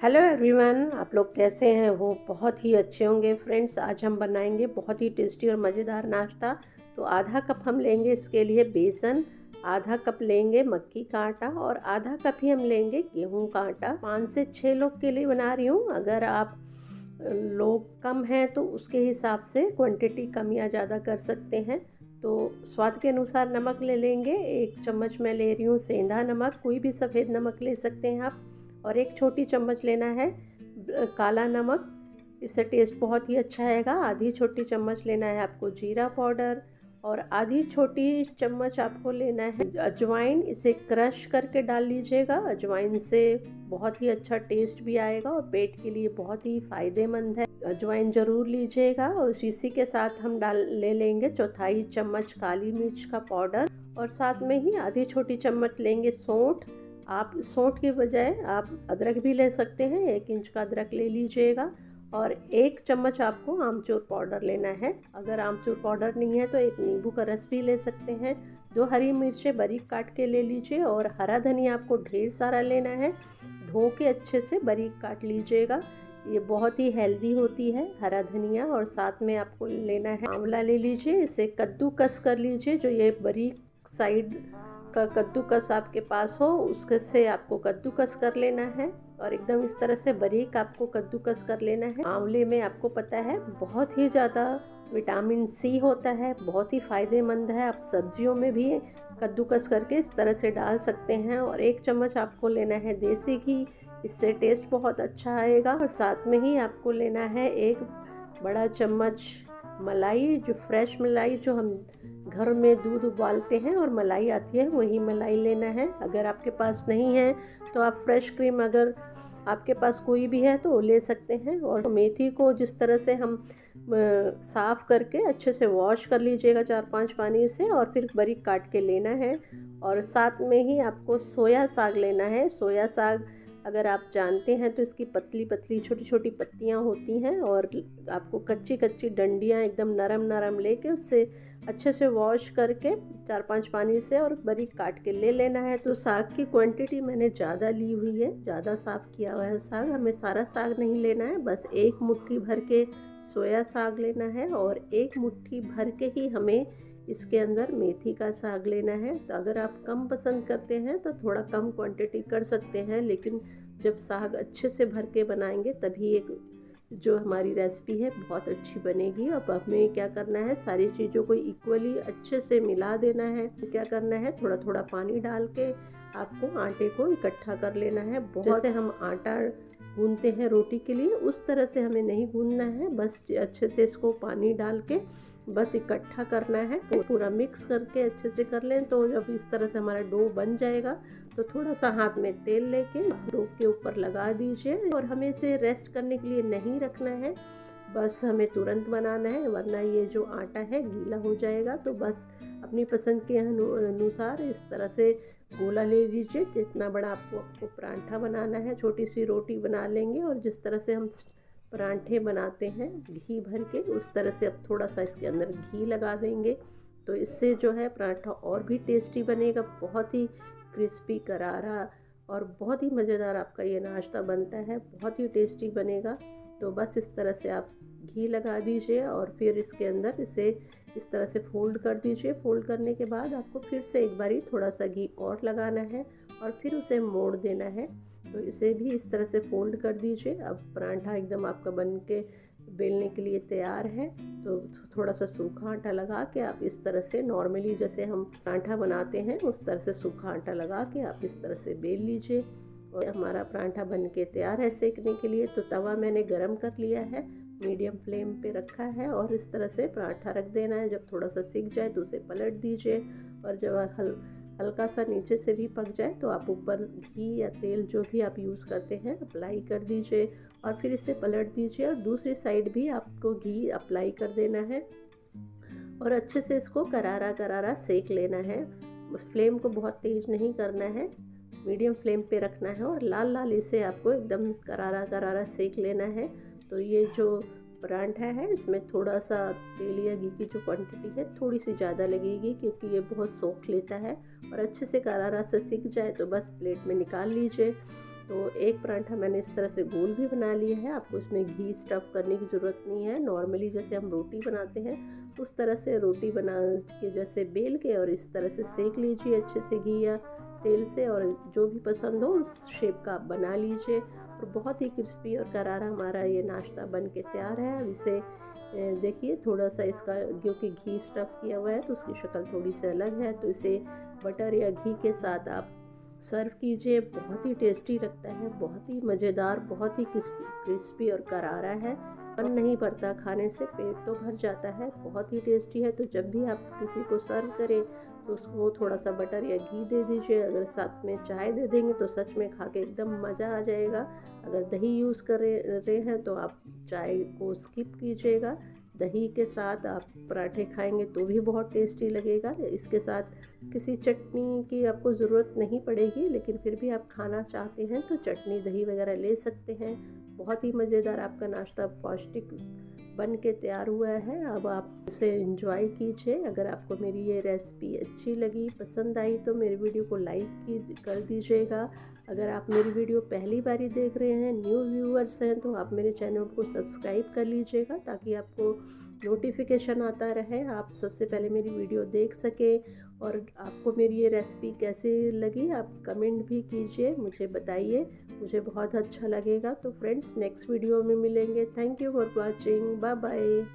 Hello everyone, आप लोग कैसे हैं? वो बहुत ही अच्छे होंगे फ्रेंड्स। आज हम बनाएंगे बहुत ही टेस्टी और मज़ेदार नाश्ता। तो आधा कप हम लेंगे इसके लिए बेसन, आधा कप लेंगे मक्की का आटा और आधा कप ही हम लेंगे गेहूं का आटा। 5 से 6 लोग के लिए बना रही हूँ। अगर आप लोग कम हैं तो उसके हिसाब से क्वांटिटी कम या ज़्यादा कर सकते हैं। तो स्वाद के अनुसार नमक ले लेंगे। 1 चम्मच मैं ले रही हूँ सेंधा नमक, कोई भी सफ़ेद नमक ले सकते हैं आप। और 1 छोटी चम्मच लेना है काला नमक, इससे टेस्ट बहुत ही अच्छा आएगा। आधी छोटी चम्मच लेना है आपको जीरा पाउडर और आधी छोटी चम्मच आपको लेना है अजवाइन। इसे क्रश करके डाल लीजिएगा। अजवाइन से बहुत ही अच्छा टेस्ट भी आएगा और पेट के लिए बहुत ही फ़ायदेमंद है। अजवाइन ज़रूर लीजिएगा। और इसी के साथ हम ले लेंगे चौथाई चम्मच काली मिर्च का पाउडर और साथ में ही आधी छोटी चम्मच लेंगे सौंठ। आप सौंठ के बजाय आप अदरक भी ले सकते हैं, 1 इंच का अदरक ले लीजिएगा। और 1 चम्मच आपको आमचूर पाउडर लेना है। अगर आमचूर पाउडर नहीं है तो 1 नींबू का रस भी ले सकते हैं। 2 हरी मिर्चें बारीक काट के ले लीजिए और हरा धनिया आपको ढेर सारा लेना है। धो के अच्छे से बारीक काट लीजिएगा, ये बहुत ही हेल्दी होती है हरा धनिया। और साथ में आपको लेना है आंवला ले लीजिए, इसे कद्दूकस कर लीजिए। जो ये बारीक साइड का कद्दूकस आपके पास हो उसके से आपको कद्दूकस कर लेना है और एकदम इस तरह से बारीक आपको कद्दूकस कर लेना है। आंवले में आपको पता है बहुत ही ज़्यादा विटामिन सी होता है, बहुत ही फ़ायदेमंद है। आप सब्जियों में भी कद्दूकस करके इस तरह से डाल सकते हैं। और 1 चम्मच आपको लेना है देसी घी, इससे टेस्ट बहुत अच्छा आएगा। और साथ में ही आपको लेना है 1 बड़ा चम्मच मलाई, जो फ्रेश मलाई जो हम घर में दूध उबालते हैं और मलाई आती है वही मलाई लेना है। अगर आपके पास नहीं है तो आप फ्रेश क्रीम, अगर आपके पास कोई भी है तो ले सकते हैं। और मेथी को जिस तरह से हम साफ़ करके अच्छे से वॉश कर लीजिएगा 4-5 पानी से और फिर बारीक काट के लेना है। और साथ में ही आपको सोया साग लेना है। सोया साग अगर आप जानते हैं तो इसकी पतली पतली छोटी छोटी पत्तियां होती हैं और आपको कच्ची कच्ची डंडियां एकदम नरम नरम लेके उससे अच्छे से वॉश करके 4-5 पानी से और बारीक काट के ले लेना है। तो साग की क्वांटिटी मैंने ज़्यादा ली हुई है, ज़्यादा साफ़ किया हुआ है साग। हमें सारा साग नहीं लेना है, बस 1 मुट्ठी भर के सोया साग लेना है और 1 मुट्ठी भर के ही हमें इसके अंदर मेथी का साग लेना है। तो अगर आप कम पसंद करते हैं तो थोड़ा कम क्वांटिटी कर सकते हैं, लेकिन जब साग अच्छे से भर के बनाएंगे तभी एक जो हमारी रेसिपी है बहुत अच्छी बनेगी। अब हमें क्या करना है, सारी चीज़ों को इक्वली अच्छे से मिला देना है। तो क्या करना है, थोड़ा थोड़ा पानी डाल के आपको आटे को इकट्ठा कर लेना है। जैसे हम आटा गूंदते हैं रोटी के लिए उस तरह से हमें नहीं गूंदना है, बस अच्छे से इसको पानी डाल के बस इकट्ठा करना है। पूरा मिक्स करके अच्छे से कर लें। तो जब इस तरह से हमारा डो बन जाएगा तो थोड़ा सा हाथ में तेल लेके इस डो के ऊपर लगा दीजिए। और हमें इसे रेस्ट करने के लिए नहीं रखना है, बस हमें तुरंत बनाना है, वरना ये जो आटा है गीला हो जाएगा। तो बस अपनी पसंद के अनुसार इस तरह से गोला ले लीजिए। जितना बड़ा आपको परांठा बनाना है, छोटी सी रोटी बना लेंगे और जिस तरह से हम परांठे बनाते हैं घी भर के, उस तरह से अब थोड़ा सा इसके अंदर घी लगा देंगे। तो इससे जो है परांठा और भी टेस्टी बनेगा, बहुत ही क्रिस्पी करारा और बहुत ही मज़ेदार आपका ये नाश्ता बनता है, बहुत ही टेस्टी बनेगा। तो बस इस तरह से आप घी लगा दीजिए और फिर इसके अंदर इसे इस तरह से फोल्ड कर दीजिए। फोल्ड करने के बाद आपको फिर से एक बारी थोड़ा सा घी और लगाना है और फिर उसे मोड़ देना है। तो इसे भी इस तरह से फोल्ड कर दीजिए। अब परांठा एकदम आपका बन के बेलने के लिए तैयार है। तो थोड़ा सा सूखा आटा लगा के आप इस तरह से नॉर्मली जैसे हम परांठा बनाते हैं उस तरह से सूखा आटा लगा के आप इस तरह से बेल लीजिए। और हमारा परांठा बन के तैयार है सेकने के लिए। तो तवा मैंने गरम कर लिया है, मीडियम फ्लेम पे रखा है और इस तरह से परांठा रख देना है। जब थोड़ा सा सिक जाए तो उसे पलट दीजिए और जब हल्का सा नीचे से भी पक जाए तो आप ऊपर घी या तेल जो भी आप यूज़ करते हैं अप्लाई कर दीजिए और फिर इसे पलट दीजिए और दूसरी साइड भी आपको घी अप्लाई कर देना है और अच्छे से इसको करारा करारा सेक लेना है। उस फ्लेम को बहुत तेज़ नहीं करना है, मीडियम फ्लेम पे रखना है और लाल लाल इसे आपको एकदम करारा करारा सेक लेना है। तो ये जो परांठा है इसमें थोड़ा सा तेल या घी की जो क्वांटिटी है थोड़ी सी ज़्यादा लगेगी, क्योंकि ये बहुत सोख लेता है। और अच्छे से करारा से सिक जाए तो बस प्लेट में निकाल लीजिए। तो एक पराठा मैंने इस तरह से गोल भी बना लिया है। आपको इसमें घी स्टफ़ करने की ज़रूरत नहीं है। नॉर्मली जैसे हम रोटी बनाते हैं उस तरह से रोटी बना के जैसे बेल के और इस तरह से सेक लीजिए अच्छे से घी या तेल से, और जो भी पसंद हो उस शेप का आप बना लीजिए। और बहुत ही क्रिस्पी और करारा हमारा ये नाश्ता बन के तैयार है। अब इसे देखिए थोड़ा सा इसका क्योंकि घी स्टफ़ किया हुआ है तो उसकी शक्ल थोड़ी सी अलग है, तो इसे बटर या घी के साथ आप सर्व कीजिए। बहुत ही टेस्टी लगता है, बहुत ही मज़ेदार, बहुत ही क्रिस्पी और करारा है। मन नहीं भरता खाने से, पेट तो भर जाता है, बहुत ही टेस्टी है। तो जब भी आप किसी को सर्व करें तो उसको थोड़ा सा बटर या घी दे दीजिए। अगर साथ में चाय दे देंगे तो सच में खा के एकदम मज़ा आ जाएगा। अगर दही यूज़ कर रहे हैं तो आप चाय को स्किप कीजिएगा। दही के साथ आप पराठे खाएंगे तो भी बहुत टेस्टी लगेगा। इसके साथ किसी चटनी की आपको ज़रूरत नहीं पड़ेगी, लेकिन फिर भी आप खाना चाहते हैं तो चटनी दही वगैरह ले सकते हैं। बहुत ही मज़ेदार आपका नाश्ता पौष्टिक बन के तैयार हुआ है। अब आप इसे एंजॉय कीजिए। अगर आपको मेरी ये रेसिपी अच्छी लगी, पसंद आई तो मेरी वीडियो को लाइक कर दीजिएगा। अगर आप मेरी वीडियो पहली बारी देख रहे हैं, न्यू व्यूअर्स हैं, तो आप मेरे चैनल को सब्सक्राइब कर लीजिएगा ताकि आपको नोटिफिकेशन आता रहे, आप सबसे पहले मेरी वीडियो देख सकें। और आपको मेरी ये रेसिपी कैसी लगी आप कमेंट भी कीजिए, मुझे बताइए, मुझे बहुत अच्छा लगेगा। तो फ्रेंड्स नेक्स्ट वीडियो में मिलेंगे। Thank you for watching, bye bye.